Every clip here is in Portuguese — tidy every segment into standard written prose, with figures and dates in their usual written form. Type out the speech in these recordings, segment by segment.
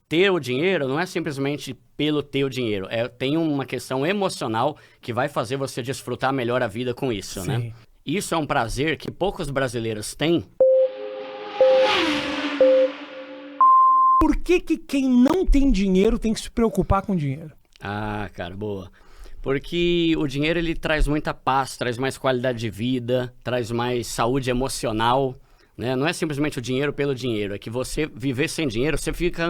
ter o dinheiro não é simplesmente pelo ter o dinheiro. Tem uma questão emocional que vai fazer você desfrutar melhor a vida com isso, né? Isso é um prazer que poucos brasileiros têm. Por que quem não tem dinheiro tem que se preocupar com dinheiro? Ah, cara, boa. Porque o dinheiro, ele traz muita paz, traz mais qualidade de vida, traz mais saúde emocional, né? Não é simplesmente o dinheiro pelo dinheiro, é que você viver sem dinheiro, você fica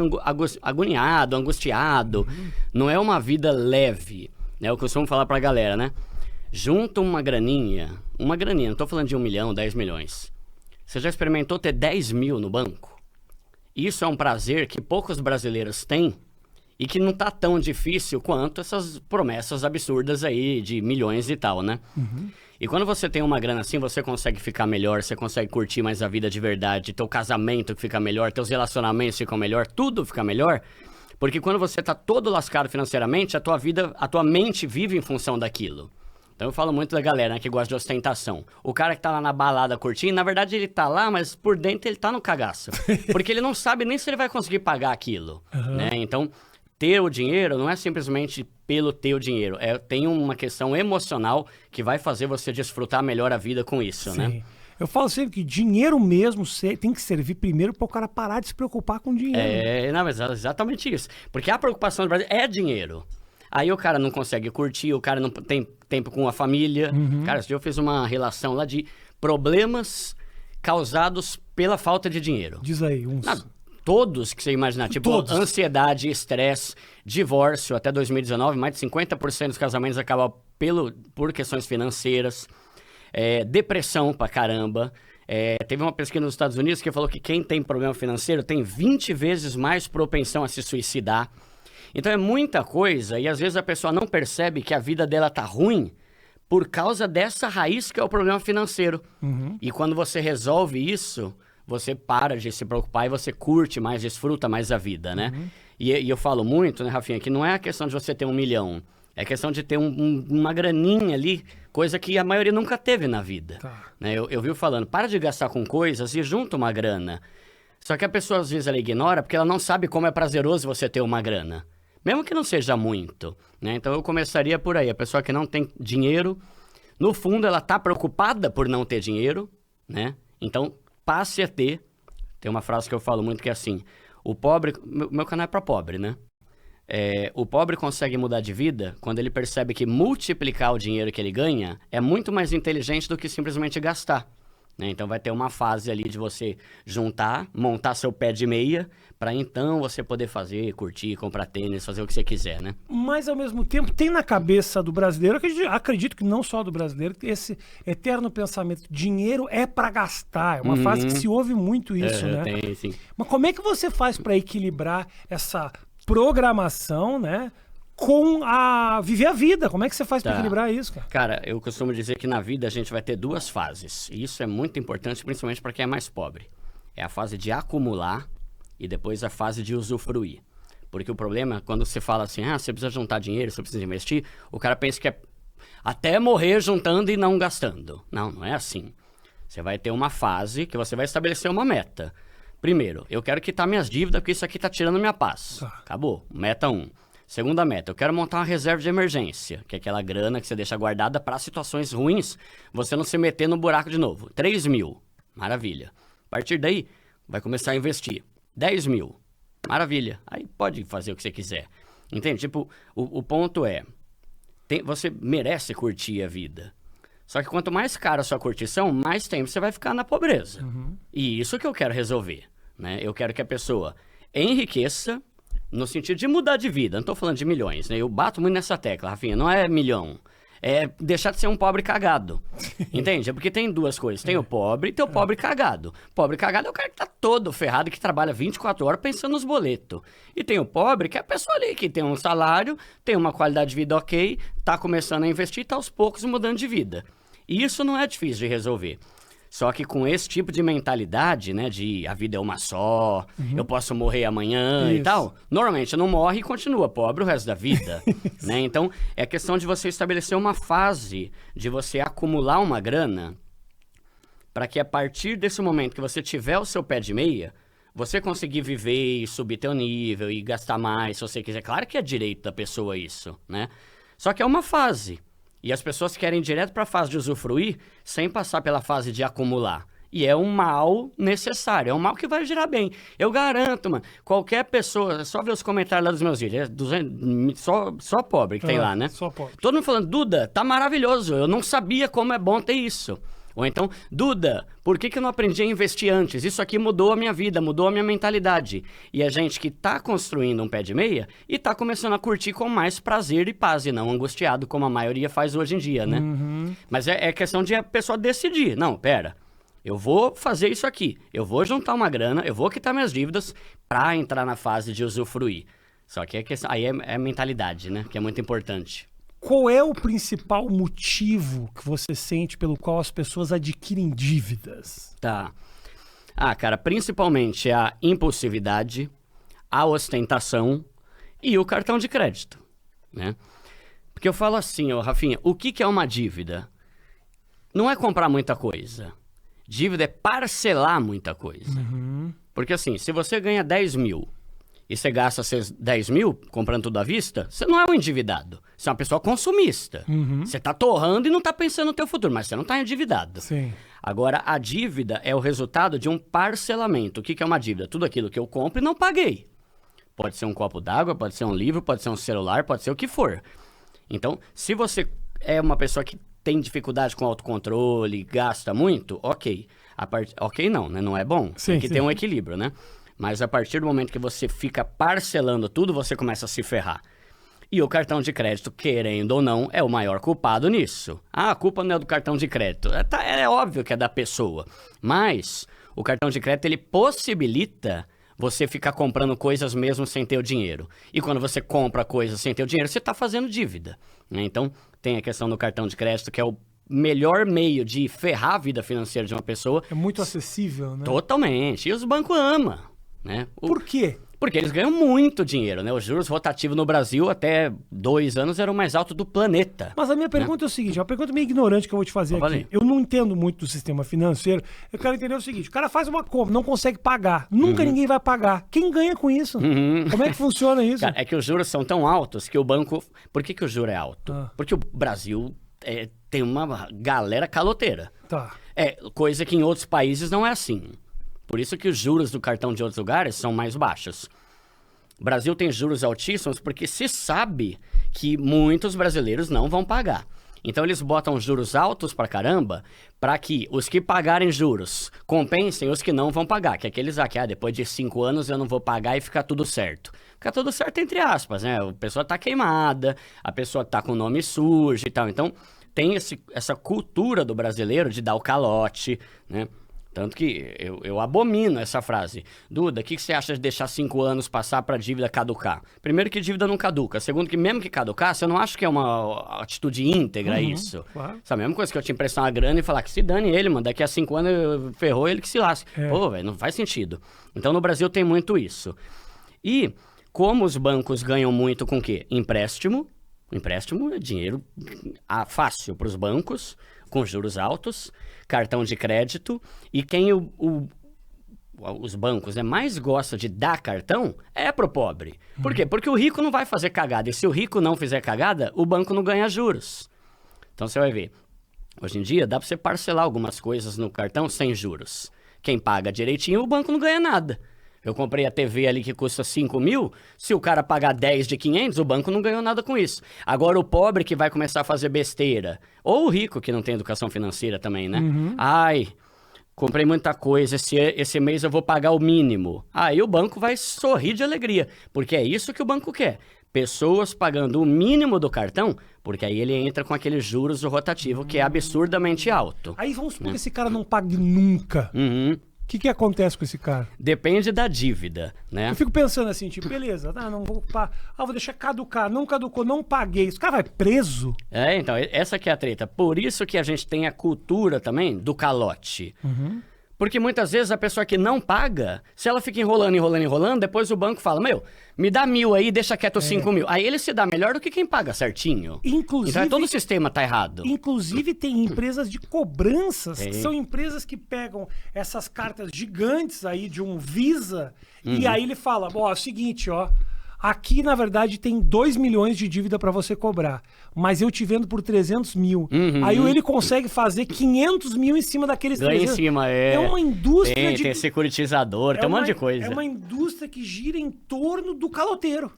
agoniado, angustiado. Não é uma vida leve, né? Eu costumo falar pra galera, né? Junta uma graninha, não tô falando de 1 milhão, 10 milhões. Você já experimentou ter 10 mil no banco? Isso é um prazer que poucos brasileiros têm e que não tá tão difícil quanto essas promessas absurdas aí de milhões e tal, né? E quando você tem uma grana assim, você consegue ficar melhor, você consegue curtir mais a vida de verdade, teu casamento fica melhor, teus relacionamentos ficam melhor, tudo fica melhor. Porque quando você tá todo lascado financeiramente, a tua mente vive em função daquilo. Então eu falo muito da galera, né, que gosta de ostentação. O cara que tá lá na balada curtindo, na verdade ele tá lá, mas por dentro ele tá no cagaço. Porque ele não sabe nem se ele vai conseguir pagar aquilo, né? Então, ter o dinheiro não é simplesmente pelo ter o dinheiro. Tem uma questão emocional que vai fazer você desfrutar melhor a vida com isso, né? Eu falo sempre que dinheiro mesmo tem que servir primeiro para o cara parar de se preocupar com dinheiro. Não, mas é exatamente isso. Porque a preocupação do Brasil é dinheiro. Aí o cara não consegue curtir, o cara não tem tempo com a família. Cara, esse dia eu fiz uma relação lá de problemas causados pela falta de dinheiro. Diz aí, uns... Todos que você imaginar, tipo ansiedade, estresse, divórcio. Até 2019, mais de 50% dos casamentos acabam por questões financeiras. Depressão pra caramba. Teve uma pesquisa nos Estados Unidos que falou que quem tem problema financeiro tem 20 vezes mais propensão a se suicidar. Então é muita coisa e às vezes a pessoa não percebe que a vida dela tá ruim por causa dessa raiz que é o problema financeiro. E quando você resolve isso, você para de se preocupar e você curte mais, desfruta mais a vida, né? E eu falo muito, né, Rafinha, que não é a questão de você ter 1 milhão, é questão de ter uma graninha ali, coisa que a maioria nunca teve na vida. Né? Eu vivo falando, para de gastar com coisas e junta uma grana. Só que a pessoa às vezes ela ignora porque ela não sabe como é prazeroso você ter uma grana. Mesmo que não seja muito, né? Então eu começaria por aí. A pessoa que não tem dinheiro, no fundo ela tá preocupada por não ter dinheiro, né? Então passe a ter. Tem uma frase que eu falo muito que é assim, o pobre... Meu canal é pra pobre, né? O pobre consegue mudar de vida quando ele percebe que multiplicar o dinheiro que ele ganha é muito mais inteligente do que simplesmente gastar. Então vai ter uma fase ali de você juntar, montar seu pé de meia, para então você poder fazer, curtir, comprar tênis, fazer o que você quiser, né? Mas ao mesmo tempo tem na cabeça do brasileiro, acredito que não só do brasileiro, esse eterno pensamento, dinheiro é para gastar, é uma frase que se ouve muito isso, né? Tem, sim. Mas como é que você faz para equilibrar essa programação, né? Com viver a vida. Como é que você faz para equilibrar isso, cara? Cara, eu costumo dizer que na vida a gente vai ter 2 fases. E isso é muito importante, principalmente para quem é mais pobre. É a fase de acumular e depois a fase de usufruir. Porque o problema é quando você fala assim, você precisa juntar dinheiro, você precisa investir, o cara pensa que é até morrer juntando e não gastando. Não, não é assim. Você vai ter uma fase que você vai estabelecer uma meta. Primeiro, eu quero quitar minhas dívidas porque isso aqui tá tirando minha paz. Acabou. Meta 1. Segunda meta, eu quero montar uma reserva de emergência, que é aquela grana que você deixa guardada para situações ruins, você não se meter no buraco de novo. 3 mil, maravilha. A partir daí, vai começar a investir. 10 mil, maravilha. Aí pode fazer o que você quiser. Entende? Tipo, o ponto é, você merece curtir a vida. Só que quanto mais cara a sua curtição, mais tempo você vai ficar na pobreza. E isso que eu quero resolver, né? Eu quero que a pessoa enriqueça, no sentido de mudar de vida, não tô falando de milhões, né? Eu bato muito nessa tecla, Rafinha, não é milhão. É deixar de ser um pobre cagado. Entende? É porque tem 2 coisas. Tem o pobre e tem o pobre cagado. Pobre cagado é o cara que tá todo ferrado, que trabalha 24 horas pensando nos boletos. E tem o pobre, que é a pessoa ali que tem um salário, tem uma qualidade de vida ok, tá começando a investir e tá aos poucos mudando de vida. E isso não é difícil de resolver. Só que com esse tipo de mentalidade, né, de a vida é uma só, eu posso morrer amanhã e tal, normalmente não morre e continua pobre o resto da vida, né? Então, é questão de você estabelecer uma fase de você acumular uma grana para que a partir desse momento que você tiver o seu pé de meia, você conseguir viver e subir teu nível e gastar mais se você quiser. Claro que é direito da pessoa isso, né? Só que é uma fase. E as pessoas querem ir direto para a fase de usufruir sem passar pela fase de acumular. E é um mal necessário, é um mal que vai gerar bem. Eu garanto, mano, qualquer pessoa, só ver os comentários lá dos meus vídeos, só pobre que tem lá, né? Só pobre. Todo mundo falando, Duda, tá maravilhoso, eu não sabia como é bom ter isso. Ou então, Duda, por que eu não aprendi a investir antes? Isso aqui mudou a minha vida, mudou a minha mentalidade. E a gente que tá construindo um pé de meia e tá começando a curtir com mais prazer e paz, e não angustiado, como a maioria faz hoje em dia, né? Mas é questão de a pessoa decidir. Não, pera, eu vou fazer isso aqui, eu vou juntar uma grana, eu vou quitar minhas dívidas pra entrar na fase de usufruir. Só que aí é mentalidade, né? Que é muito importante. Qual é o principal motivo que você sente pelo qual as pessoas adquirem dívidas? Tá. Cara, principalmente a impulsividade, a ostentação e o cartão de crédito, né? Porque eu falo assim, Rafinha, o que é uma dívida? Não é comprar muita coisa. Dívida é parcelar muita coisa. Porque assim, se você ganha 10 mil e você gasta seus 10 mil comprando tudo à vista, você não é um endividado. Você é uma pessoa consumista. Você está torrando e não está pensando no teu futuro, mas você não está endividado. Sim. Agora, a dívida é o resultado de um parcelamento. O que é uma dívida? Tudo aquilo que eu compro e não paguei. Pode ser um copo d'água, pode ser um livro, pode ser um celular, pode ser o que for. Então, se você é uma pessoa que tem dificuldade com autocontrole, gasta muito, ok. Ok não, né? Não é bom. Sim, tem que sim. ter um equilíbrio, né? Mas a partir do momento que você fica parcelando tudo, você começa a se ferrar. E o cartão de crédito, querendo ou não, é o maior culpado nisso. A culpa não é do cartão de crédito. É óbvio que é da pessoa. Mas o cartão de crédito, ele possibilita você ficar comprando coisas mesmo sem ter o dinheiro. E quando você compra coisas sem ter o dinheiro, você está fazendo dívida, né? Então, tem a questão do cartão de crédito, que é o melhor meio de ferrar a vida financeira de uma pessoa. É muito acessível, né? Totalmente. E os bancos amam, né? Por quê? Porque eles ganham muito dinheiro, né? Os juros rotativos no Brasil até 2 anos eram o mais alto do planeta. Mas a minha pergunta é o seguinte, é uma pergunta meio ignorante que eu vou te fazer aqui. Valeu. Eu não entendo muito do sistema financeiro. Eu quero entender o seguinte, o cara faz uma compra, não consegue pagar. Nunca ninguém vai pagar. Quem ganha com isso? Como é que funciona isso? Cara, é que os juros são tão altos que o banco... Por que o juro é alto? Porque o Brasil tem uma galera caloteira. Tá. Coisa que em outros países não é assim. Por isso que os juros do cartão de outros lugares são mais baixos. O Brasil tem juros altíssimos porque se sabe que muitos brasileiros não vão pagar. Então eles botam juros altos pra caramba para que os que pagarem juros compensem os que não vão pagar. Que é aqueles que depois de 5 anos eu não vou pagar e fica tudo certo. Fica tudo certo entre aspas, né? A pessoa tá queimada, a pessoa tá com o nome sujo e tal. Então tem essa cultura do brasileiro de dar o calote, né? Tanto que eu abomino essa frase. Duda, o que você acha de deixar 5 anos passar para dívida caducar? Primeiro que dívida não caduca. Segundo que mesmo que caducar, você não acha que é uma atitude íntegra isso? Claro. Essa mesma coisa que eu te emprestar uma grana e falar que se dane ele, mano. Daqui a 5 anos ferrou ele que se lasque. Pô, velho, não faz sentido. Então no Brasil tem muito isso. E como os bancos ganham muito com o quê? Empréstimo. Empréstimo é dinheiro fácil para os bancos, com juros altos, cartão de crédito, e quem os bancos mais gosta de dar cartão é pro pobre. Por quê? Porque o rico não vai fazer cagada, e se o rico não fizer cagada, o banco não ganha juros. Então você vai ver, hoje em dia dá para você parcelar algumas coisas no cartão sem juros. Quem paga direitinho, o banco não ganha nada. Eu comprei a TV ali que custa 5 mil, se o cara pagar 10 de 500, o banco não ganhou nada com isso. Agora o pobre que vai começar a fazer besteira, ou o rico que não tem educação financeira também, né? Ai, comprei muita coisa, esse mês eu vou pagar o mínimo. Aí o banco vai sorrir de alegria, porque é isso que o banco quer. Pessoas pagando o mínimo do cartão, porque aí ele entra com aqueles juros do rotativo que é absurdamente alto. Aí vamos supor que esse cara não pague nunca. O que acontece com esse cara? Depende da dívida, né? Eu fico pensando assim, tipo, beleza, não vou ocupar. Vou deixar caducar, não caducou, não paguei. Esse cara vai preso? Então, essa que é a treta. Por isso que a gente tem a cultura também do calote. Porque muitas vezes a pessoa que não paga, se ela fica enrolando, depois o banco fala, me dá 1.000 aí, deixa quieto 5.000. Aí ele se dá melhor do que quem paga certinho. Inclusive, então todo o sistema tá errado. Inclusive tem empresas de cobranças, que são empresas que pegam essas cartas gigantes aí de um Visa, e aí ele fala, é o seguinte, aqui, na verdade, tem 2 milhões de dívida para você cobrar, mas eu te vendo por 300 mil. Aí ele consegue fazer 500 mil em cima daqueles 300. Ganha em cima, É uma indústria tem securitizador, tem um monte de coisa. É uma indústria que gira em torno do caloteiro.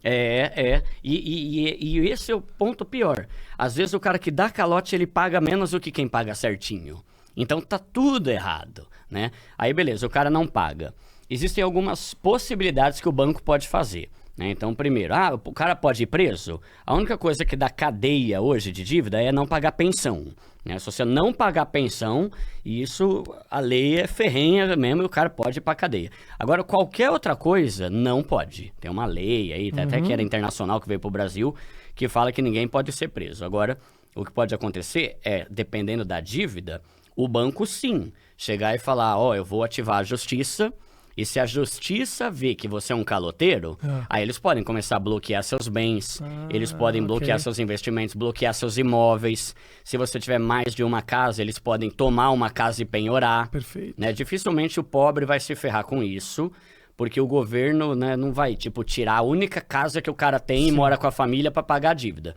E esse é o ponto pior. Às vezes o cara que dá calote, ele paga menos do que quem paga certinho. Então tá tudo errado, né? Aí beleza, o cara não paga. Existem algumas possibilidades que o banco pode fazer. Então, primeiro, o cara pode ir preso? A única coisa que dá cadeia hoje de dívida é não pagar pensão. Se você não pagar pensão, isso, a lei é ferrenha mesmo e o cara pode ir pra cadeia. Agora, qualquer outra coisa, não pode. Tem uma lei aí, até que era internacional, que veio pro Brasil, que fala que ninguém pode ser preso. Agora, o que pode acontecer é, dependendo da dívida, o banco sim, chegar e falar, eu vou ativar a justiça. E se a justiça vê que você é um caloteiro, aí eles podem começar a bloquear seus bens, eles podem bloquear seus investimentos, bloquear seus imóveis. Se você tiver mais de uma casa, eles podem tomar uma casa e penhorar. Perfeito. Dificilmente o pobre vai se ferrar com isso, porque o governo, não vai, tirar a única casa que o cara tem e mora com a família para pagar a dívida.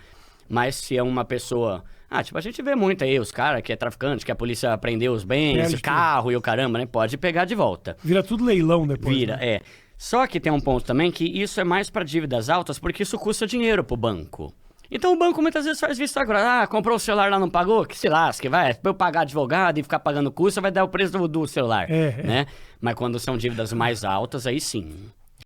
Mas se é uma pessoa... a gente vê muito aí, os caras que é traficante, que a polícia prendeu os bens, carro e o caramba, né? Pode pegar de volta. Vira tudo leilão depois. Vira, né? Só que tem um ponto também que isso é mais para dívidas altas, porque isso custa dinheiro pro banco. Então o banco muitas vezes faz vista grossa. Comprou o celular lá, não pagou? Que se lasque, vai. Pra eu pagar advogado e ficar pagando custo, vai dar o preço do celular, né? Mas quando são dívidas mais altas, aí sim.